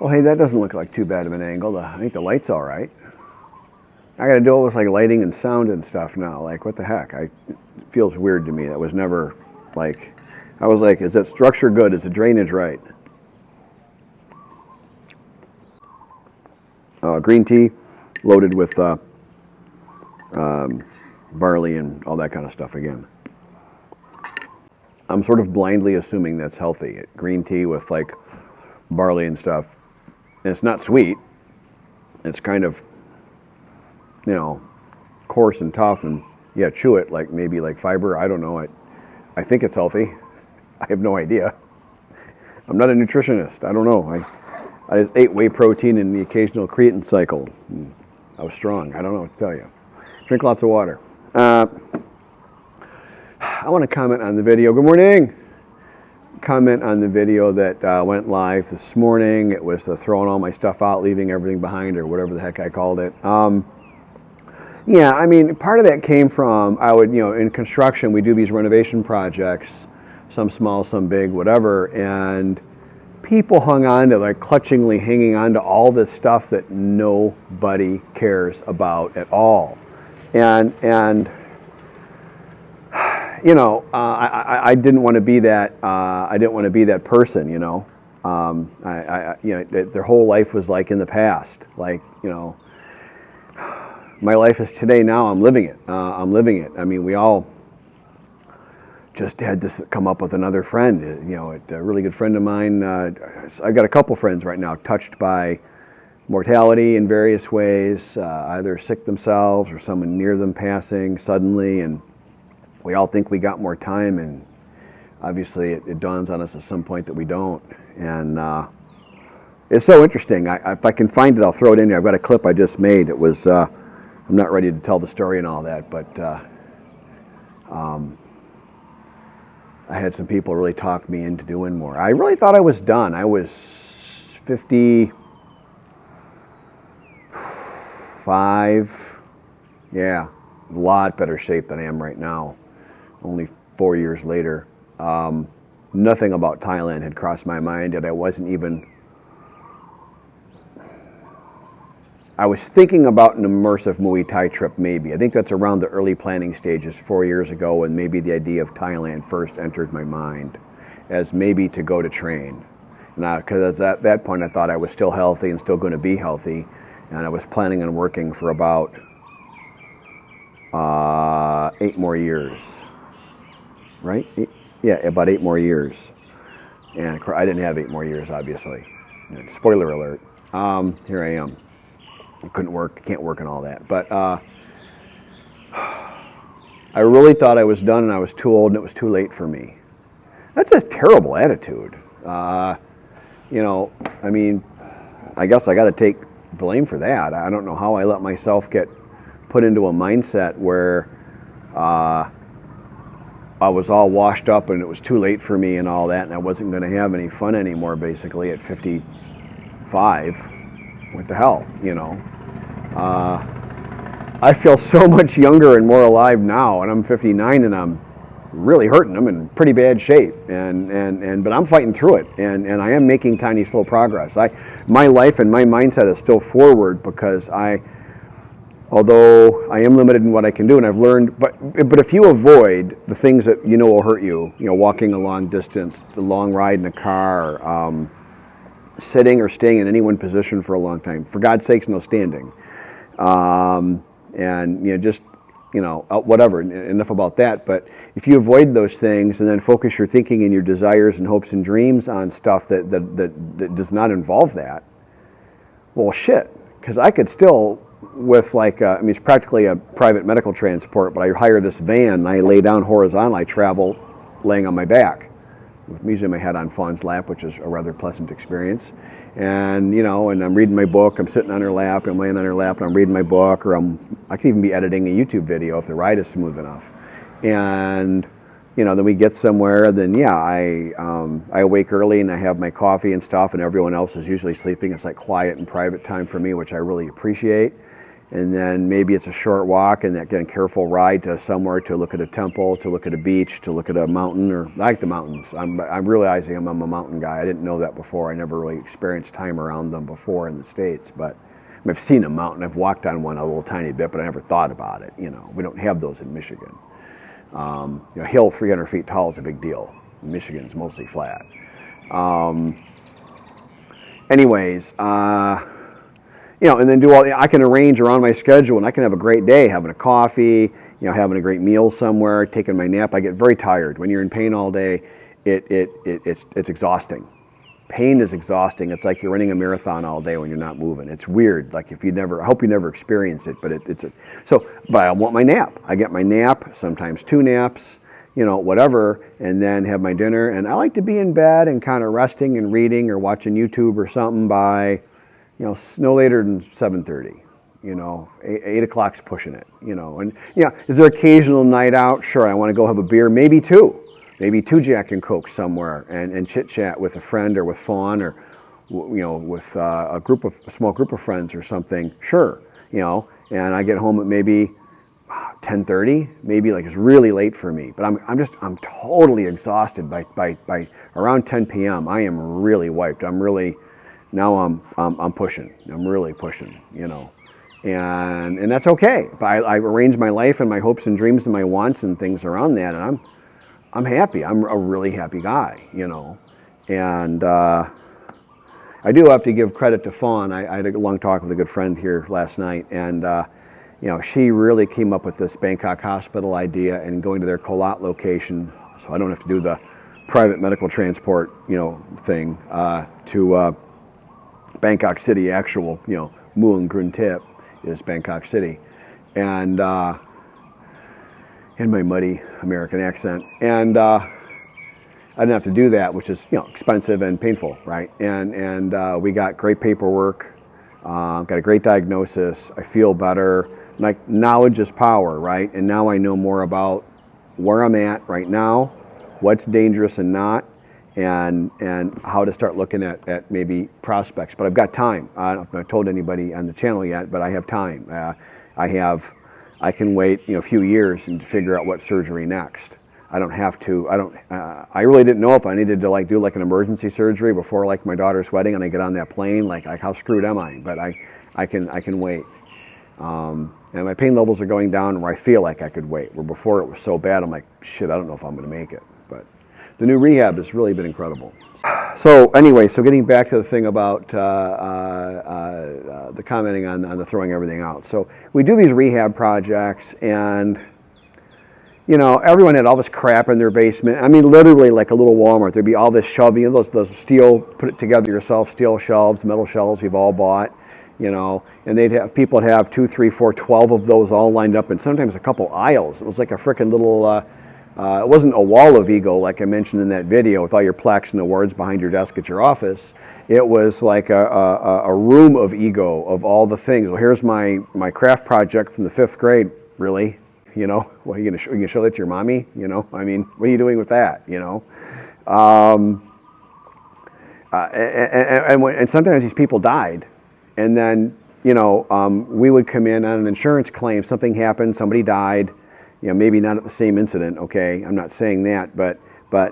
Well, hey, that doesn't look like too bad of an angle. I think the light's all right. I got to deal with like lighting and sound and stuff now. Like, what the heck? It feels weird to me. That was never like. I was like, is that structure good? Is the drainage right? Green tea, loaded with barley and all that kind of stuff again. I'm sort of blindly assuming that's healthy. Green tea with like barley and stuff. And it's not sweet. It's kind of, coarse and tough, and yeah, chew it like maybe like fiber. I don't know. I think it's healthy. I have no idea. I'm not a nutritionist. I don't know. I just ate whey protein and the occasional creatine cycle. I was strong. I don't know what to tell you. Drink lots of water. I want to comment on the video. Good morning. Comment on the video that went live this morning. It was the throwing all my stuff out, leaving everything behind, or whatever the heck I called it. Yeah, I mean, part of that came from, in construction, we do these renovation projects, some small, some big, whatever, and people hung on to, like, clutchingly hanging on to all this stuff that nobody cares about at all. And I didn't want to be that. I didn't want to be that person. Their whole life was like in the past. Like, my life is today. Now I'm living it. I mean, we all just had to come up with another friend. A really good friend of mine. I got a couple friends right now touched by mortality in various ways, either sick themselves or someone near them passing suddenly, and we all think we got more time, and obviously it dawns on us at some point that we don't. And it's so interesting. If I can find it, I'll throw it in there. I've got a clip I just made. It was, I'm not ready to tell the story and all that, but I had some people really talk me into doing more. I really thought I was done. I was 55, yeah, a lot better shape than I am right now. Only 4 years later. Nothing about Thailand had crossed my mind, and I was thinking about an immersive Muay Thai trip, maybe. I think that's around the early planning stages 4 years ago, when maybe the idea of Thailand first entered my mind as maybe to go to train. Because at that point I thought I was still healthy and still going to be healthy, and I was planning on working for about 8 more years. Right? Yeah, about 8 more years. And I didn't have 8 more years, obviously. Spoiler alert. Here I am. I couldn't work, can't work and all that. But I really thought I was done and I was too old and it was too late for me. That's a terrible attitude. I mean, I guess I got to take blame for that. I don't know how I let myself get put into a mindset where I was all washed up and it was too late for me and all that, and I wasn't going to have any fun anymore, basically, at 55. What the hell, I feel so much younger and more alive now, and I'm 59 and I'm really hurting. I'm in pretty bad shape, but I'm fighting through it, and I am making tiny, slow progress. My life and my mindset is still forward, because although I am limited in what I can do, and I've learned, but if you avoid the things that will hurt you, walking a long distance, the long ride in a car, sitting or staying in any one position for a long time, for God's sakes, no standing, whatever. Enough about that. But if you avoid those things and then focus your thinking and your desires and hopes and dreams on stuff that does not involve that, well, shit, because I could still, with it's practically a private medical transport, but I hire this van and I lay down horizontal. I travel laying on my back with usually my head on Fawn's lap, which is a rather pleasant experience. And and I'm reading my book. I'm sitting on her lap. I'm laying on her lap, and I'm reading my book, or I could even be editing a YouTube video if the ride is smooth enough. And then we get somewhere. Then I awake early and I have my coffee and stuff, and everyone else is usually sleeping. It's like quiet and private time for me, which I really appreciate. and then maybe it's a short walk and that again careful ride to somewhere to look at a temple, to look at a beach, to look at a mountain, or I like the mountains. I'm realizing I'm a mountain guy. I didn't know that before. I never really experienced time around them before in the States, but I've seen a mountain. I've walked on one a little tiny bit, but I never thought about it. We don't have those in Michigan. A hill 300 feet tall is a big deal. Michigan's mostly flat. Anyways, and then I can arrange around my schedule, and I can have a great day, having a coffee, having a great meal somewhere, taking my nap. I get very tired. When you're in pain all day, it's exhausting. Pain is exhausting. It's like you're running a marathon all day when you're not moving. It's weird. Like I hope you never experience it, but but I want my nap. I get my nap, sometimes 2 naps, whatever, and then have my dinner. And I like to be in bed and kind of resting and reading or watching YouTube or something by, no later than 7:30. 8 o'clock's pushing it. And is there occasional night out? Sure, I want to go have a beer, maybe 2. Maybe 2 Jack and Coke somewhere, and chit chat with a friend or with Fawn or with a small group of friends or something. Sure, and I get home at maybe 10:30, maybe like it's really late for me. But I'm totally exhausted by around 10 p.m. I am really wiped. I'm pushing. I'm really pushing. And that's okay. But I arrange my life and my hopes and dreams and my wants and things around that, and I'm happy. I'm a really happy guy, and I do have to give credit to Fawn. I had a long talk with a good friend here last night, and she really came up with this Bangkok Hospital idea and going to their Kolat location, so I don't have to do the private medical transport, thing to Bangkok City. Actual, Muang Grun Tip is Bangkok City, and in my muddy American accent, and I didn't have to do that, which is expensive and painful, right? And we got great paperwork, got a great diagnosis. I feel better. Like, knowledge is power, right? And now I know more about where I'm at right now, what's dangerous and not, and how to start looking at maybe prospects. But I've got time. I don't know if I've told anybody on the channel yet, but I have time. I can wait a few years and figure out what surgery next. I don't have to. I really didn't know if I needed to do an emergency surgery before my daughter's wedding and I get on that plane. Like how screwed am I? But I can wait. And my pain levels are going down where I feel like I could wait. Where before it was so bad, I'm like, shit, I don't know if I'm going to make it. But the new rehab has really been incredible. So anyway, getting back to the thing about the commenting on the throwing everything out. So we do these rehab projects, and everyone had all this crap in their basement. I mean, literally like a little Walmart. There'd be all this shelving, those steel, put it together yourself, steel shelves, metal shelves we've all bought, and people would have 2, 3, 4, 12 of those all lined up, and sometimes a couple aisles. It was like a frickin' little, it wasn't a wall of ego like I mentioned in that video with all your plaques and awards behind your desk at your office. It was like a room of ego of all the things. Well, here's my craft project from the 5th grade. Really? Well, are you gonna show that to your mommy? I mean, what are you doing with that? And sometimes these people died, and then we would come in on an insurance claim. Something happened. Somebody died. Maybe not at the same incident. Okay, I'm not saying that, but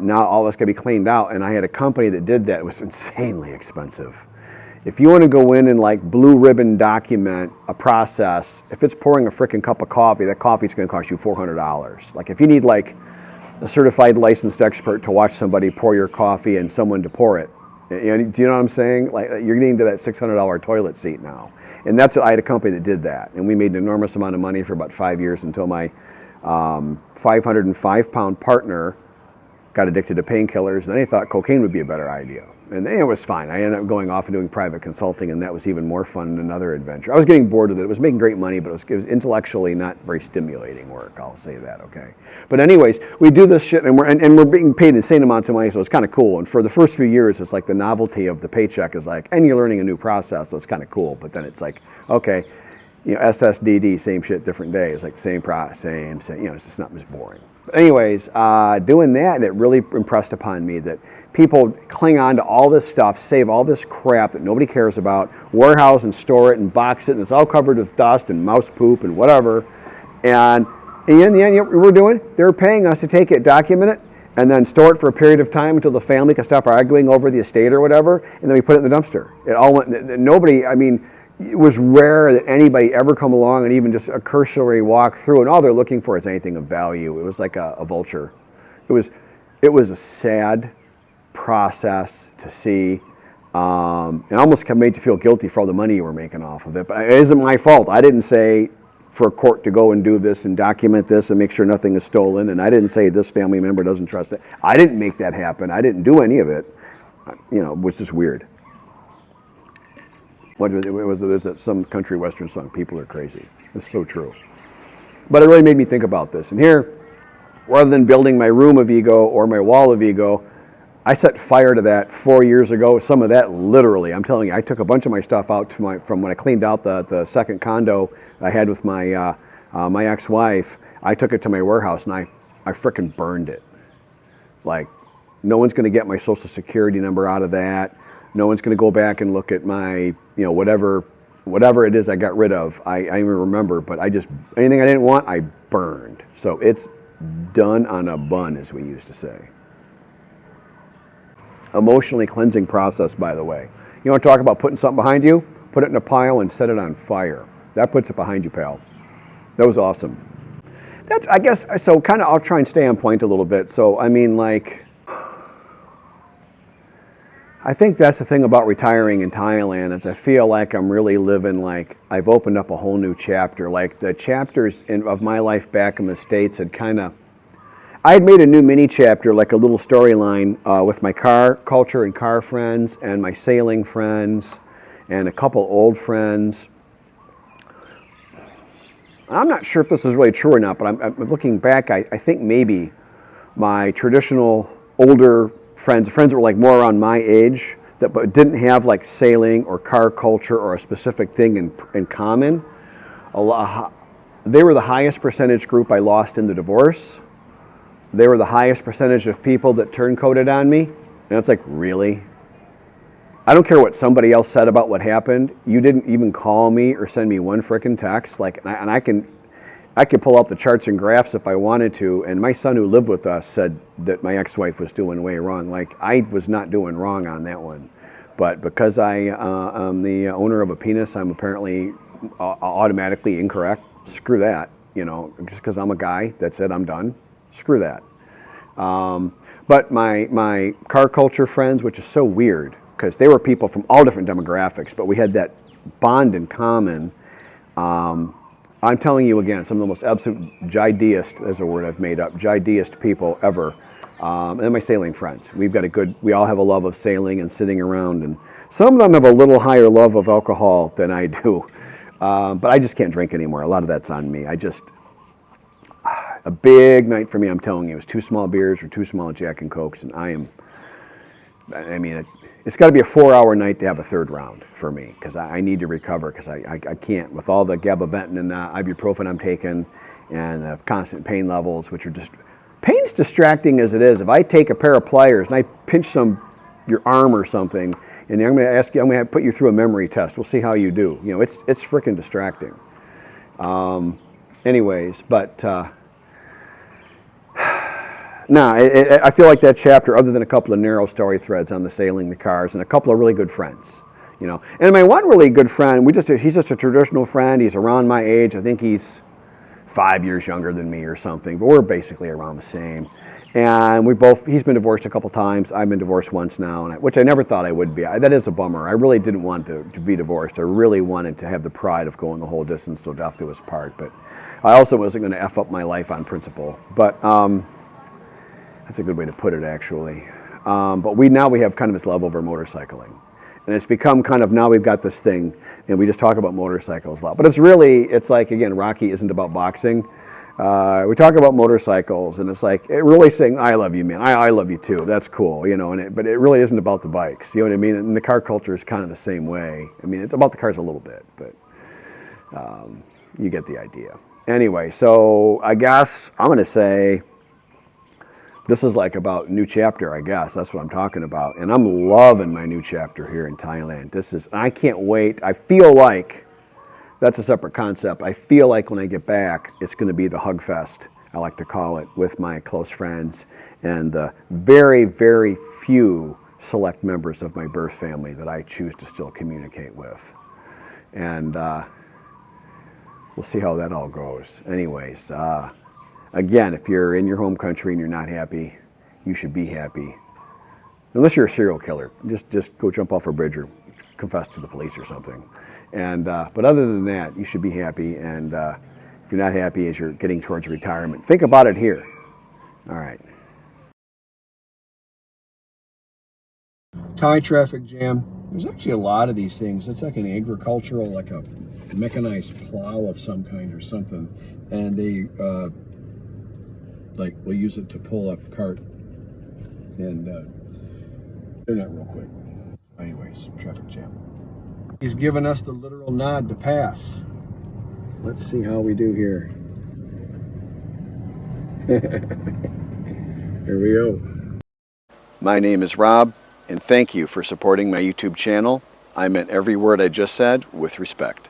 now all this got to be cleaned out. And I had a company that did that. It was insanely expensive. If you want to go in and blue ribbon document a process, if it's pouring a frickin' cup of coffee, that coffee's going to cost you $400. If you need a certified licensed expert to watch somebody pour your coffee and someone to pour it, do you know what I'm saying? You're getting to that $600 toilet seat now. And I had a company that did that, and we made an enormous amount of money for about 5 years until my 505-pound partner got addicted to painkillers, and then he thought cocaine would be a better idea. And it was fine. I ended up going off and doing private consulting, and that was even more fun than another adventure. I was getting bored with it. It was making great money, but it was intellectually not very stimulating work. I'll say that, okay? But anyways, we do this shit, and we're being paid insane amounts of money, so it's kind of cool. And for the first few years, it's like the novelty of the paycheck is and you're learning a new process, so it's kind of cool. But then it's like, okay, SSDD, same shit, different day. It's like same, it's just not as boring. Anyways, doing that, it really impressed upon me that people cling on to all this stuff, save all this crap that nobody cares about, warehouse and store it and box it, and it's all covered with dust and mouse poop and whatever. And in the end, you know what we're doing? They're paying us to take it, document it, and then store it for a period of time until the family can stop arguing over the estate or whatever, and then we put it in the dumpster. It all went, nobody, I mean, it was rare that anybody ever come along and even just a cursory walk through, and all they're looking for is anything of value. It was like a vulture. It was, it was a sad process to see. It almost made you feel guilty for all the money you were making off of it. But it isn't my fault. I didn't say for a court to go and do this and document this and make sure nothing is stolen. And I didn't say this family member doesn't trust it. I didn't make that happen. I didn't do any of it. You know, it was just weird. What was it? There's some country western song, "People Are Crazy." It's so true. But it really made me think about this. And here, rather than building my room of ego or my wall of ego, I set fire to that 4 years ago. Some of that literally, I'm telling you, I took a bunch of my stuff out from when I cleaned out the second condo I had with my my ex-wife. I took it to my warehouse and I frickin' burned it. Like, no one's going to get my social security number out of that. No one's going to go back and look at my, you know, whatever it is I got rid of. I even remember, but anything I didn't want, I burned. So it's done on a bun, as we used to say. Emotionally cleansing process, by the way. You want to talk about putting something behind you? Put it in a pile and set it on fire. That puts it behind you, pal. That was awesome. That's, I guess, so kind of, I'll try and stay on point a little bit. So, I mean, like, I think that's the thing about retiring in Thailand is I feel like I'm really living like I've opened up a whole new chapter. Like the chapters of my life back in the States had kind of, I had made a new mini chapter, like a little storyline with my car culture and car friends and my sailing friends and a couple old friends. I'm not sure if this is really true or not, but I'm looking back, I think maybe my traditional older friends that were like more around my age, but didn't have like sailing or car culture or a specific thing in common, they were the highest percentage group I lost in the divorce. They were the highest percentage of people that turncoated on me. And it's like, really? I don't care what somebody else said about what happened. You didn't even call me or send me one frickin' text. Like, and I could pull out the charts and graphs if I wanted to. And my son who lived with us said that my ex-wife was doing way wrong. Like, I was not doing wrong on that one. But because I am the owner of a penis, I'm apparently automatically incorrect. Screw that. You know, just because I'm a guy, that's it, I'm done. Screw that. But my car culture friends, which is so weird, because they were people from all different demographics, but we had that bond in common. I'm telling you again, some of the most absolute jideist, there's a word I've made up, jideist people ever. And then my sailing friends. We all have a love of sailing and sitting around, and some of them have a little higher love of alcohol than I do. But I just can't drink anymore. A lot of that's on me. A big night for me, I'm telling you, it was 2 small beers or 2 small Jack and Cokes, and it's got to be a 4-hour night to have a third round for me, because I need to recover, because I can't, with all the gabapentin and ibuprofen I'm taking, and the constant pain levels, which are just, pain's distracting as it is. If I take a pair of pliers and I pinch your arm or something, and I'm going to put you through a memory test. We'll see how you do. You know, it's freaking distracting. Anyways, but I feel like that chapter, other than a couple of narrow story threads on the sailing, the cars, and a couple of really good friends, you know. And my one really good friend, he's just a traditional friend. He's around my age. I think he's 5 years younger than me or something, but we're basically around the same. And he's been divorced a couple times. I've been divorced once now, which I never thought I would be. That is a bummer. I really didn't want to be divorced. I really wanted to have the pride of going the whole distance till death do us part, but I also wasn't going to F up my life on principle. But that's a good way to put it, actually. But we have kind of this love over motorcycling. And it's become kind of, now we've got this thing, and we just talk about motorcycles a lot. But it's like, again, Rocky isn't about boxing. We talk about motorcycles, and it's like, it really saying, I love you, man. I love you too. That's cool, you know. But it really isn't about the bikes. You know what I mean? And the car culture is kind of the same way. I mean, it's about the cars a little bit, but you get the idea. Anyway, so I guess I'm going to say, This is like about new chapter, I guess. That's what I'm talking about. And I'm loving my new chapter here in Thailand. I can't wait. I feel like, that's a separate concept. I feel like when I get back, it's going to be the hug fest, I like to call it, with my close friends and the very, very few select members of my birth family that I choose to still communicate with. And we'll see how that all goes. Anyways, again, if you're in your home country and you're not happy, you should be happy. Unless you're a serial killer, just go jump off a bridge or confess to the police or something. And but other than that, you should be happy. And if you're not happy as you're getting towards retirement, think about it here. All right. Thai traffic jam. There's actually a lot of these things. It's like an agricultural, like a mechanized plow of some kind or something, and they like will use it to pull up a cart, and they're not real quick. Anyways, traffic jam. He's given us the literal nod to pass. Let's see how we do here. Here we go. My name is Rob, and thank you for supporting my YouTube channel. I meant every word I just said with respect.